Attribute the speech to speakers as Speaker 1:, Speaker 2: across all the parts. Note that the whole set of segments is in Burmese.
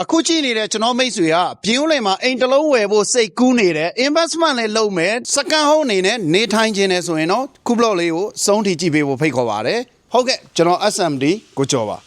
Speaker 1: အခုကြည့်နေတဲ့ကျွန်တော်မိတ်ဆွေကပြင်းဦးလင်မှာအိမ်တစ်လုံးဝယ်ဖို့စိတ်ကူးနေတယ် investment လည်းလုပ်မယ် second home အနေနဲ့နေထိုင်ခြင်းနဲ့ဆိုရင်တော့ခုဘလော့လေးကိုစုံထိကြည့်ပေးဖို့ဖိတ်ခေါ်ပါတယ်ဟုတ်ကဲ့ကျွန်တော် SMD ကိုကြော်ပါ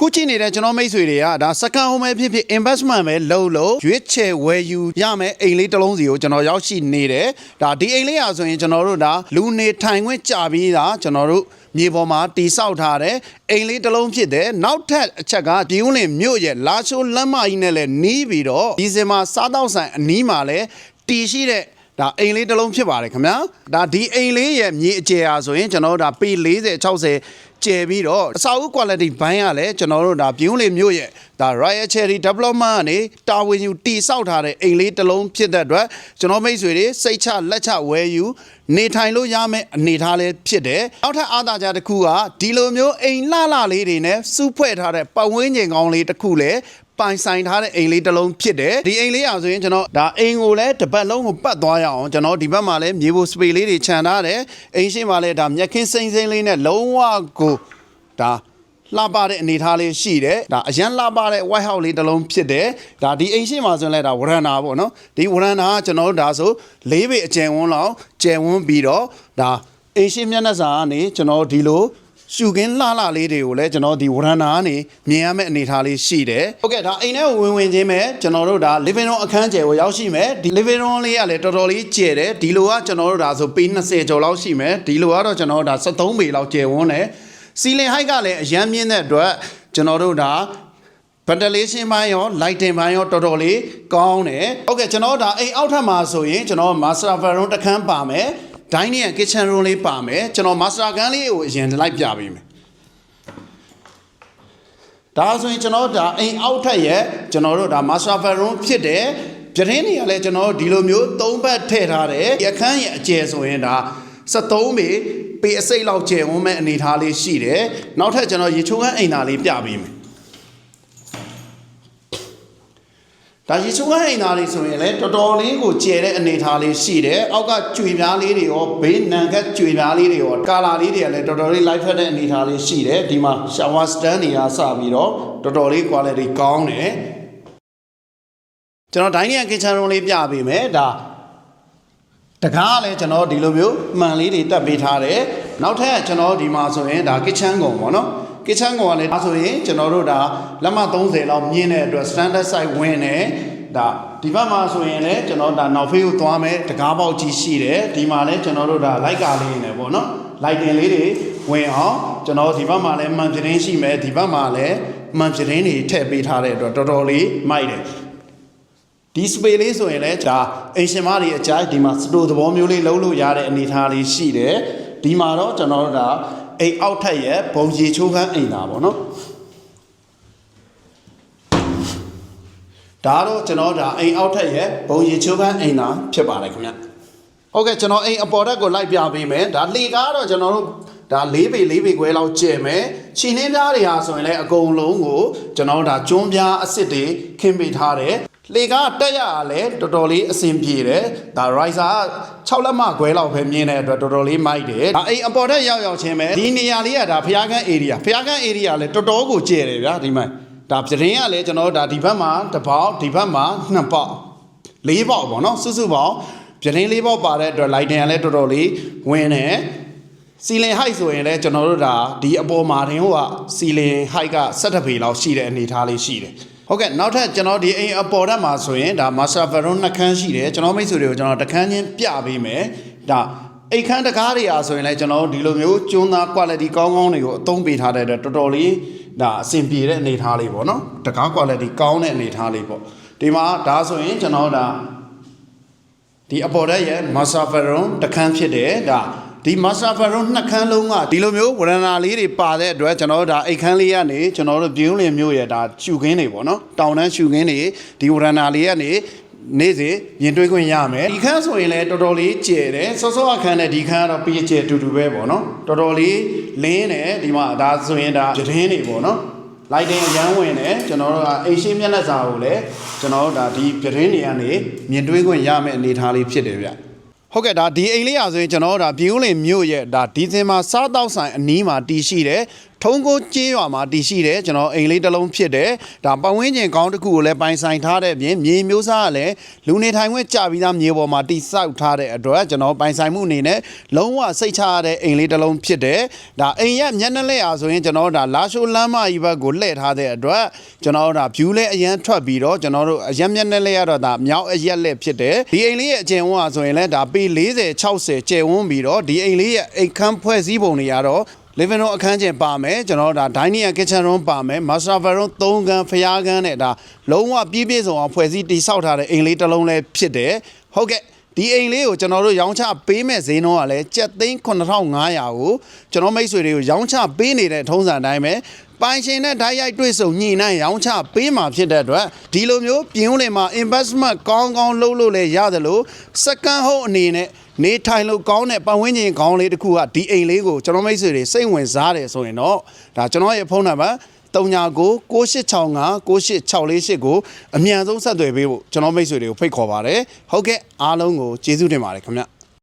Speaker 1: ခုကြည့်နေတဲ့ကျွန်တော်မိတ်ဆွေတွေကဒါ second home ပဲဖြစ်ဖြစ် investment ပဲလုပ်လို့ရွေးချယ်ဝယ်ယူရမယ်အိမ်လေးတစ်လုံးစီကိုကျွန်တော်ရောက်ရှိနေတယ်ဒါဒီအိမ်လေးอ่ะဆိုရင်ကျွန်တော်တို့ဒါလူနေထိုင်ခွင့်ကြာပြီးတာကျွန်တော်တို့မြေပေါ်မှာတိဆောက်ထားတဲ့အိမ်လေးတစ်လုံးဖြစ်တယ်နောက်ထပ်အချက်ကပြင်းဦးလင်မြို့ရဲ့လာရှိုးလမ်းမကြီးနဲ့လည်းနီးပြီးတော့ဒီစင်မှာစားတောက်ဆိုင်အနီးမှာလည်းတီရှိတဲ့ဒါအိမ်လေးတစ်လုံးဖြစ်ပါတယ်ခင်ဗျာဒါဒီအိမ်လေးရဲ့မြေအကျယ်အားဆိုရင်ကျွန်တော်တို့ဒါပေ40 60ကျယ်ပြီးတော့အစာအုပ် quality ဘိုင်းကလည်းကျွန်တော်တို့ဒါပြင်းဦးလင်မြို့ရဲ့ဒါ Royal Cherry Development ကနေတာဝန်ယူတီဆောက်ထားတဲ့အိမ်လေးတစ်လုံးဖြစ်တဲ့အတွက်ကျွန်တော်မိတ်ဆွေတွေစိတ်ချလက်ချဝယ်ယူနေထိုင်လို့ရမယ့်အနေထားလေးဖြစ်တယ်နောက်ထပ်အားသာချက်တစ်ခုကဒီလိုမျိုးအိမ်လှလေးတွေနဲ့စုဖွဲ့ထားတဲ့ပတ်ဝန်းကျင်ကောင်းလေးတစ်ခုလည်းပိုင်ဆိုင်ထားတဲ့အိမ်လေးတစ်လုံးဖြစ်တယ်ဒီအိမ်လေးอ่ะဆိုရင်ကျွန်တော်ဒါအိမ်ကိုလည်းတစ်ပတ်လုံးကိုပတ်သွားရအောင်ကျွန်တော်ဒီဘက်မှာလည်းမြေပေါ်စပေလေးတွေခြံထားတယ်အိမ်ရှိမှာလည်းဒါမြက်ခင်းစိမ့်စိမ့်လေးနဲ့လုံးဝကိုဒါလှပတဲ့အနေထားလေးရှိတယ်ဒါအရန်လှပတဲ့ white house လေးတစ်လုံးဖြစ်တယ်ဒါဒီအိမ်ရှိမှာဆိုရင်လည်းဒါဝရန်နာပေါ့နော်ဒီဝရန်နာကကျွန်တော်တို့ဒါဆို၄ပေအကျယ်ဝန်းလောက်ကျယ်ဝန်းပြီးတော့ဒါအိမ်ရှိမျက်နှာစာကနေကျွန်တော်ဒီလိုရှုခင်းလှလေးတွေကိုလည်းကျွန်တော်ဒီဝရန်နာကနေမြင်ရမယ့်အနေထားလေးရှိတယ်ဟုတ်ကဲ့ဒါအိမ်ထဲကိုဝင်ချင်းမဲ့ကျွန်တော်တို့ဒါ living room အခန်းကျယ်ကိုရောက်ရှိမယ်ဒီ living room လေးကလည်းတော်တော်လေးကျယ်တယ်ဒီလိုကကျွန်တော်တို့ဒါဆိုပေ20ကျော်လောက်ရှိမယ်ဒီလိုကတော့ကျွန်တော်တို့ဒါ73ပေလောက်ကျယ်ဝန်းတယ်စီလင်ဟိုက်ကလည်းအရန်မြင့်တဲ့အတွက်ကျွန်တော်တို့ဒါ ventilation ဘိုင်းရော lighting ဘိုင်းရောတော်တော်လေးကောင်းတယ်ဟုတ်ကဲ့ကျွန်တော်ဒါအိမ်အောက်ထပ်မှာဆိုရင်ကျွန်တော် master bedroom တစ်ခန်းပါမယ်dining and kitchen room လေးပါမယ်ကျွန်တော် master ခန်းလေးကိုအရင်လိုက်ပြပေးမယ်ဒါဆိုရင်ကျွန်တော်ဒါအိမ်အောက်ထပ်ရဲ့ကျွန်တော်တို့ဒါ master bedroom ဖြစ်တယ်ပြတင်းတွေကလည်းကျွန်တော်ဒီလိုမျိုး3ဘက်ထည့်ထားတယ်ဒီအခန်းရဲ့အကျယ်ဆိုရင်ဒါ73ပေပေအစိတ်လောက်ကျယ်ဝန်းမဲ့အနေထားလေးရှိတယ်နောက်ထပ်ကျွန်တော်ရေချိုးခန်းအိမ်သားလေးပြပေးမယ်ဒါရေချိုးခန်းအိမ်သားလေးဆိုရင်လည်းတော်တော်လေးကိုကျယ်တဲ့အနေထားလေးရှိတယ်အောက်ကကြွေပြားလေးတွေရောဘေးနံကတ်ကြွေပြားလေးတွေရောကာလာလေးတွေကလည်းတော်တော်လေး light ဖက်တဲ့အနေထားလေးရှိတယ်ဒီမှာ shower stand တွေကစပြီးတော့တော်တော်လေး quality ကောင်းတယ်ကျွန်တော် dining and kitchen room လေးပြပေးမယ်ဒါတကားလည်းကျွန်တော်ဒီလိုမျိုးမှန်လေးတွေတက်ပေးထားတယ်နောက်ထပ်ကျွန်တော်ဒီမှာဆိုရင်ဒါ kitchen ကုန်ပေါ့နော် kitchen ကုန်ကလည်းဒါဆိုရင်ကျွန်တော်တို့ဒါလက်မ30လောက်မြင့်တဲ့အတွက် standard size ဝင်တယ်ဒါဒီဘက်မှာဆိုရင်လည်းကျွန်တော်ဒါနောက်ဖေးကိုသွားမယ်တကားပေါက်ကြီးရှိတယ်ဒီမှာလည်းကျွန်တော်တို့ဒါလိုက်ကာလေးနေပေါ့နော် lighting လေးတွေဝင်အောင်ကျွန်တော်ဒီဘက်မှာလည်းမှန်ပြတင်းရှိမယ်ဒီဘက်မှာလည်းမှန်ပြတင်းတွေထည့်ပေးထားတဲ့အတွက်တော်တော်လေးမိုက်တယ်ဒီစပေလေးဆိုရင်လည်းဒါအိမ်ရှင်မတွေအကြိုက်ဒီမှာစတိုသဘောမျိုးလေးလုံးလို့ရတဲ့အနေထားလေးရှိတယ်ဒီမှာတော့ကျွန်တော်တို့ဒါအိမ်အောက်ထက်ရဲ့ဘုံရေချိုးခန်းအိမ်သားပေါ့နော်ဒါတော့ကျွန်တော်ဒါအိမ်အောက်ထက်ရဲ့ဘုံရေချိုးခန်းအိမ်သားဖြစ်ပါတယ်ခင်ဗျဟုတ်ကဲ့ကျွန်တော်အိမ်အပေါ်ထက်ကိုလိုက်ပြပေးမယ်ဒါလေကားတော့ကျွန်တော်တို့ဒါ4ပေခွဲလောက်ကျယ်မယ်ခြေနှင်းပြားတွေဟာဆိုရင်လည်းအကုန်လုံးကိုကျွန်တော်ဒါကျွန်းပြားအစ်စ်တွေခင်းပေးထားတယ်လေကားတက်ရလဲတော်တော်လေးအဆင်ပြေတယ်ဒါ riser 6လက်မခွဲလောက်ပဲမြင်တဲ့အတွက်တော်တော်လေးမိုက်တယ်ဒါအိမ်အပေါ်ထက်ရောက်ချင်းပဲဒီနေရာလေးကဒါဖျားကန်း area ဖျားကန်း area လဲတော်တော်ကိုကျယ်တယ်ဗျာဒီမှာဒါပြတင်းကလည်းကျွန်တော်ဒါဒီဘက်မှာတစ်ပေါက်ဒီဘက်မှာနှစ်ပေါက်၄ပေါက်ပေါ့နော်စုစုပေါင်းပြတင်း၄ပေါက်ပါတဲ့အတွက် lighting ကလည်းတော်တော်လေးဝင်တယ်စီလင် height ဆိုရင်လည်းကျွန်တော်တို့ဒါဒီအပေါ်မှာတင်ဟိုကစီလင် height က17ပေလောက်ရှိတဲ့အနေထားလေးရှိတယ်ဟုတ်ကဲ့နောက်ထပ်ကျွန်တော်ဒီအိမ်အပေါ်ထပ်မှာဆိုရင်ဒါ master bedroom 2ခန်းရှိတယ်ကျွန်တော်မိတ်ဆွေတွေကိုကျွန်တော်တစ်ခန်းချင်းပြပေးမယ်ဒါအိမ်ခန်းတကားတွေအားဆိုရင်လည်းကျွန်တော်ဒီလိုမျိုးကျွန်းသား quality ကောင်းတွေကိုအသုံးပေးထားတဲ့အတွက်တော်တော်လေးဒါအဆင်ပြေတဲ့အနေထားလေးပေါ့နော်တကား quality ကောင်းတဲ့အနေထားလေးပေါ့ဒီမှာဒါဆိုရင်ကျွန်တော်ဒါဒီအပေါ်ထက်ရဲ့ master bedroom တစ်ခန်းဖြစ်တယ်ဒါဒီ master bedroom 2ခန်းလုံးကဒီလိုမျိုးဝရဏာလေးတွေပါတဲ့အတွက်ကျွန်တော်တို့ဒါအိတ်ခန်းလေးကနေကျွန်တော်တို့ပြင်းဦးလင်မျိုးရဲ့ဒါရှုခင်းတွေပေါ့နော်တောင်တန်းရှုခင်းတွေဒီဝရဏာလေးကနေနေ့စဉ်ရင်တွေးခွင့်ရမယ်ဒီခန်းဆိုရင်လည်းတော်တော်လေးကျယ်တယ်စောစောအခန်းနဲ့ဒီခန်းကတော့ပြည့်ကျယ်တူတူပဲပေါ့နော်တော်တော်လေးလင်းတယ်ဒီမှာဒါဆိုရင်ဒါပြတင်းတွေပေါ့နော် lighting အရန်ဝင်တယ်ကျွန်တော်တို့ကအိမ်ရှိမျက်နှာစာကိုလည်းကျွန်တော်တို့ဒါဒီပြတင်းတွေကနေမြင်တွေးခွင့်ရမယ့်အနေထားလေးဖြစ်တယ်ဗျဟုတ်ကဲ့ဒါဒီအိမ်လေးရာဆိုရင်ကျွန်တော်တို့ဒါပြင်းဦးလင်မြို့ရဲ့ဒါဒီဇင်ဘာစားတောက်ဆိုင်အနီးမှာတည်ရှိတယ် ထုံးကိုကျေးရွာမှာတည်ရှိတယ်ကျွန်တော်အိမ်လေးတစ်လုံးဖြစ်တယ်ဒါပတ်ဝန်းကျင်ကောင်းတစ်ခုကိုလည်းပိုင်ဆိုင်ထားတဲ့အပြင်မြေမျိုးစားကလည်းလူနေထိုင်ခွင့်ကြပြီးသားမြေပေါ်မှာတည်ဆောက်ထားတဲ့အတွက်ကျွန်တော်ပိုင်ဆိုင်မှုအနေနဲ့လုံးဝစိတ်ချရတဲ့အိမ်လေးတစ်လုံးဖြစ်တယ်ဒါအိမ်ရဲ့မျက်နှာလက်အားဆိုရင်ကျွန်တော်ဒါလာရှိုးလမ်းမကြီးဘက်ကိုလှည့်ထားတဲ့အတွက်ကျွန်တော်ဒါ view လဲအရန်ထွက်ပြီးတော့ကျွန်တော်တို့အရက်မျက်နှာလက်ရတော့ဒါမြောက်အရက်လက်ဖြစ်တယ်ဒီအိမ်လေးရဲ့အကျယ်ဝန်းအားဆိုရင်လည်းဒါပေ40 60ကျယ်ဝန်းပြီးတော့ဒီအိမ်လေးရဲ့အိမ်ခန်းဖွဲ့စည်းပုံတွေကတော့ living room အခန်းကျင်ပါမယ်ကျွန်တော်ဒါ dining and kitchen room ပါမယ် master bedroom 3ခန်းဖျားခန်းနဲ့ဒါလုံးဝပြည့်ပြည့်စုံအောင်ဖွဲ့စည်းတည်ဆောက်ထားတဲ့အိမ်လေးတစ်လုံးလည်းဖြစ်တယ်ဟုတ်ကဲ့ဒီအိမ်လေးကိုကျွန်တော်တို့ရောင်းချပေးမဲ့ဈေးနှုန်းကလည်းကျပ်သိန်း9500ကိုကျွန်တော်မိတ်ဆွေတွေကိုရောင်းချပေးနေတဲ့ထုံးစံအတိုင်းပဲပိုင်ရှင်နဲ့ဓာတ်ရိုက်တွေ့ဆုံညှိနှိုင်းရောင်းချပေးမှာဖြစ်တဲ့အတွက်ဒီလိုမျိုးပြင်ဦးလင်မှာ investment ကောင်းကောင်းလုပ်လို့လည်းရတယ်လို့ second home အနေနဲ့နေထိုင်လို့ကောင်းတဲ့ပတ်ဝန်းကျင်ကောင်းလေးတစ်ခုကဒီအိမ်လေးကိုကျွန်တော်မိတ်ဆွေတွေစိတ်ဝင်စားတယ်ဆိုရင်တော့ဒါကျွန်တော်ရဲ့ဖုန်းနံပါတ်39 9865 9864ကိုအမြန်ဆုံးဆက်သွယ်ပေးဖို့ကျွန်တော်မိတ်ဆွေတွေကိုဖိတ်ခေါ်ပါတယ်ဟုတ်ကဲ့အားလုံးကိုကျေးဇူးတင်ပါတယ်ခင်ဗျ